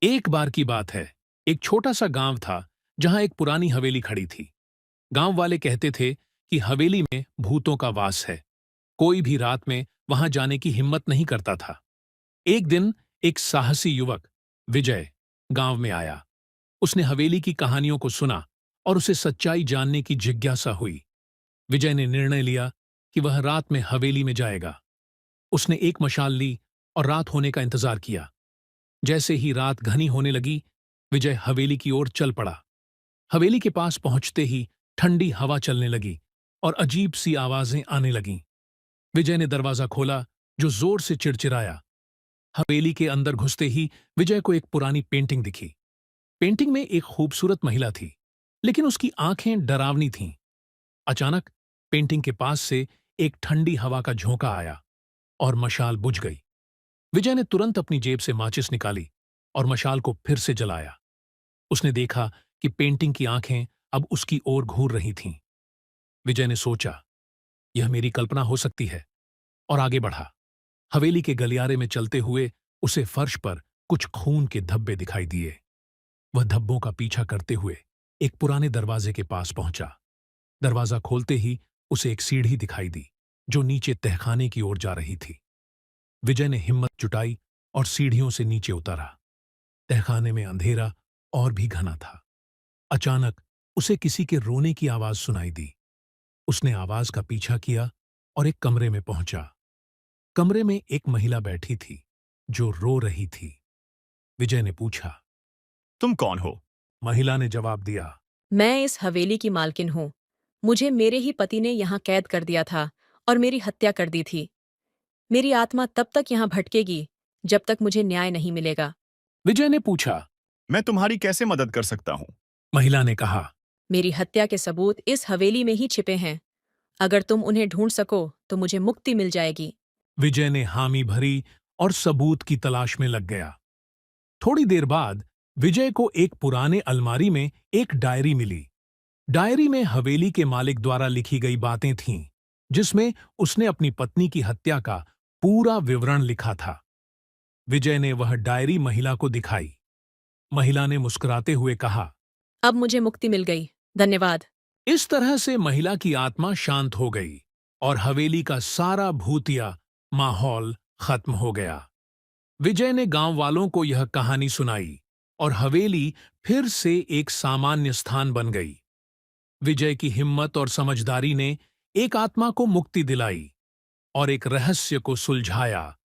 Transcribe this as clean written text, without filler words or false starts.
एक बार की बात है। एक छोटा सा गांव था जहां एक पुरानी हवेली खड़ी थी। गांव वाले कहते थे कि हवेली में भूतों का वास है। कोई भी रात में वहां जाने की हिम्मत नहीं करता था। एक दिन एक साहसी युवक विजय गांव में आया। उसने हवेली की कहानियों को सुना और उसे सच्चाई जानने की जिज्ञासा हुई। विजय ने निर्णय लिया कि वह रात में हवेली में जाएगा। उसने एक मशाल ली और रात होने का इंतजार किया। जैसे ही रात घनी होने लगी, विजय हवेली की ओर चल पड़ा। हवेली के पास पहुंचते ही ठंडी हवा चलने लगी और अजीब सी आवाजें आने लगीं। विजय ने दरवाजा खोला, जो जोर से चिड़चिड़ाया। हवेली के अंदर घुसते ही विजय को एक पुरानी पेंटिंग दिखी। पेंटिंग में एक खूबसूरत महिला थी, लेकिन उसकी आंखें डरावनी थीं। अचानक पेंटिंग के पास से एक ठंडी हवा का झोंका आया और मशाल बुझ गई। विजय ने तुरंत अपनी जेब से माचिस निकाली और मशाल को फिर से जलाया। उसने देखा कि पेंटिंग की आंखें अब उसकी ओर घूर रही थीं। विजय ने सोचा, यह मेरी कल्पना हो सकती है, और आगे बढ़ा। हवेली के गलियारे में चलते हुए उसे फर्श पर कुछ खून के धब्बे दिखाई दिए। वह धब्बों का पीछा करते हुए एक पुराने दरवाजे के पास पहुंचा। दरवाजा खोलते ही उसे एक सीढ़ी दिखाई दी, जो नीचे तहखाने की ओर जा रही थी। विजय ने हिम्मत जुटाई और सीढ़ियों से नीचे उतरा। तहखाने में अंधेरा और भी घना था। अचानक उसे किसी के रोने की आवाज सुनाई दी। उसने आवाज का पीछा किया और एक कमरे में पहुंचा। कमरे में एक महिला बैठी थी, जो रो रही थी। विजय ने पूछा, तुम कौन हो? महिला ने जवाब दिया, मैं इस हवेली की मालकिन हूँ। मुझे मेरे ही पति ने यहाँ कैद कर दिया था और मेरी हत्या कर दी थी। मेरी आत्मा तब तक यहाँ भटकेगी जब तक मुझे न्याय नहीं मिलेगा। विजय ने पूछा। मैं तुम्हारी कैसे मदद कर सकता हूँ? महिला ने कहा, मेरी हत्या के सबूत इस हवेली में ही छिपे हैं। अगर तुम उन्हें ढूंढ सको तो मुझे मुक्ति मिल जाएगी। विजय ने हामी भरी और सबूत की तलाश में लग गया। थोड़ी देर बाद विजय को एक पुराने अलमारी में एक डायरी मिली। डायरी में हवेली के मालिक द्वारा लिखी गई बातें थीं, जिसमें उसने अपनी पत्नी की हत्या का पूरा विवरण लिखा था। विजय ने वह डायरी महिला को दिखाई। महिला ने मुस्कुराते हुए कहा, अब मुझे मुक्ति मिल गई। धन्यवाद। इस तरह से महिला की आत्मा शांत हो गई और हवेली का सारा भूतिया माहौल खत्म हो गया। विजय ने गांव वालों को यह कहानी सुनाई और हवेली फिर से एक सामान्य स्थान बन गई। विजय की हिम्मत और समझदारी ने एक आत्मा को मुक्ति दिलाई और एक रहस्य को सुलझाया।